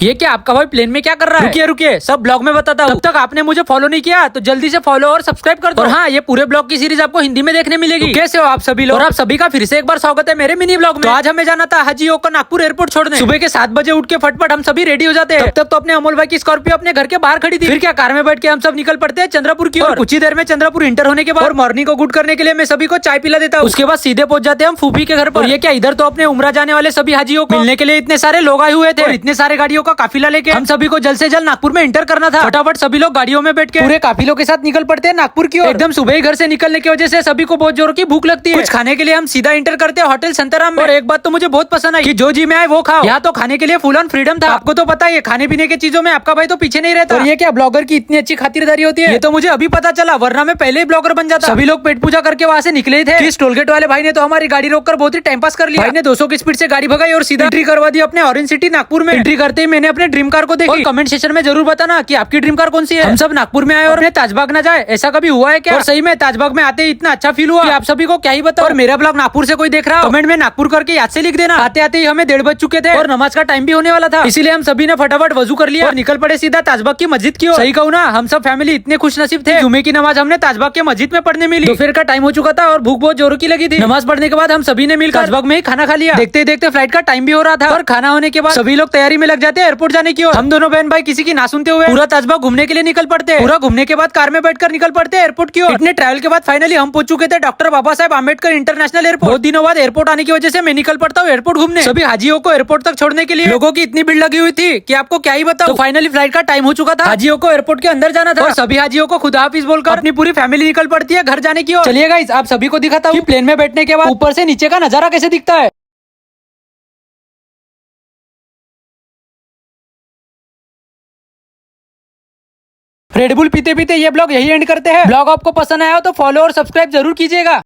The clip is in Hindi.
ये क्या आपका भाई प्लेन में क्या कर रहा है? रुकिए रुकिए, सब ब्लॉग में बताता हूँ। तब तक आपने मुझे फॉलो नहीं किया तो जल्दी से फॉलो और सब्सक्राइब कर दो। और हाँ, ये पूरे ब्लॉग की सीरीज आपको हिंदी में देखने मिलेगी। तो कैसे हो आप सभी लोग? और आप सभी का फिर से एक बार स्वागत है मेरे मिनी ब्लॉग में। तो आज हमें जाना था हाजीओ को नागपुर एयरपोर्ट छोड़ने। सुबह के 7 बजे उठ के फटफट हम सभी रेडी हो जाते हैं। तब तक तो अपने अमोल भाई की स्कॉर्पियो अपने घर के बाहर खड़ी थी। फिर क्या कार में बैठ के हम सब निकल पड़ते हैं चंद्रपुर की ओर। कुछ ही देर में चंद्रपुर इंटर होने के बाद और मॉर्निंग को गुड करने के लिए मैं सभी को चाय पिला देता हूँ। उसके बाद सीधे पहुंच जाते हैं हम फूफी के घर पर। और ये क्या, इधर तो अपने उमरा जाने वाले सभी हाजियों को मिलने के लिए इतने सारे लोग आए हुए थे। और इतने सारे गाड़ियों का काफिला लेके हम सभी को जल्द से जल्द नागपुर में इंटर करना था। फटाफट सभी लोग गाड़ियों में बैठ के पूरे काफिलों के साथ निकल पड़ते हैं नागपुर की ओर। एकदम सुबह ही घर से निकलने की वजह से सभी को बहुत जोर की भूख लगती है। कुछ खाने के लिए हम सीधा इंटर करते हैं होटल संतराम में। और एक बात तो मुझे बहुत पसंद आई कि जो जी में आए वो खाओ। यहाँ तो खाने के लिए फुल ऑन फ्रीडम था। आपको तो पता है खाने पीने की चीजों में आपका भाई तो पीछे नहीं रहता। और ये क्या ब्लॉगर की इतनी अच्छी खातिरदारी होती है, ये तो मुझे अभी पता चला, वरना मैं पहले ही ब्लॉगर बन जाता। सभी लोग पेट पूजा करके वहाँ से निकले थे। इस टोलगेट वाले भाई ने तो हमारी गाड़ी रोककर बहुत ही टाइम पास कर लिया। भाई ने 200 की स्पीड से गाड़ी भगाई और सीधा एंट्री करवा दी अपने ऑरेंज सिटी नागपुर में। एंट्री करते ही मैंने अपने ड्रीम कार को देखी। कमेंट सेक्शन में जरूर बताना कि आपकी ड्रीम कार कौन सी है। हम सब नागपुर में आए और ताजबाग न जाए, ऐसा कभी हुआ है क्या? और सही में ताजबाग में आते ही इतना अच्छा फील हुआ कि आप सभी को क्या ही बताओ। और मेरा ब्लॉग नागपुर से कोई देख रहा हो कमेंट में नागपुर करके याद से लिख देना। आते आते ही हमें 1:30 बज चुके थे और नमाज का टाइम भी होने वाला था। इसीलिए हम सभी ने फटाफट वजू कर लिया और निकल पड़े सीधा ताजबाग की मस्जिद की ओर। सही कहूँ ना, हम सब फैमिली इतने खुश नसीब थे, जुमे की नमाज हमने ताजबाग के मस्जिद में पढ़ने मिली। दोपहर का टाइम हो चुका था और भूख बहुत जोरों की लगी थी। नमाज पढ़ने के बाद हम सभी ने मिलकर ताजबाग में ही खाना खा लिया। देखते देखते फ्लाइट का टाइम भी हो रहा था और खाना होने के बाद सभी लोग तैयारी में लग जाते हैं एयरपोर्ट जाने की ओर। हम दोनों बहन भाई किसी की ना सुनते हुए पूरा ताजबाग घूमने के लिए निकल पड़ते हैं। पूरा घूमने के बाद कार में बैठकर निकल पड़ते हैं एयरपोर्ट की ओर। इतने ट्रैवल के बाद फाइनली हम पहुंच चुके थे doctor Baba Saheb Ambedkar international airport. बहुत दिनों बाद एयरपोर्ट आने की वजह से मैं निकल पड़ता हूँ एयरपोर्ट घूमने। सभी हाजियों को एयरपोर्ट तक छोड़ने के लिए लोगों की इतनी भीड़ लगी हुई थी कि आपको क्या ही बताऊं। तो फाइनली फ्लाइट का टाइम हो चुका था, हाजियों को एयरपोर्ट के अंदर जाना था और सभी हाजियों को खुदा हाफिज बोलकर अपनी पूरी फैमिली निकल पड़ती है घर जाने की ओर। चलिए गाइस, आप सभी को दिखाता हूँ प्लेन में बैठने के बाद ऊपर से नीचे का नजारा कैसे दिखता है। रेडबुल पीते पीते ये ब्लॉग यही एंड करते हैं। ब्लॉग आपको पसंद आया हो तो फॉलो और सब्सक्राइब जरूर कीजिएगा।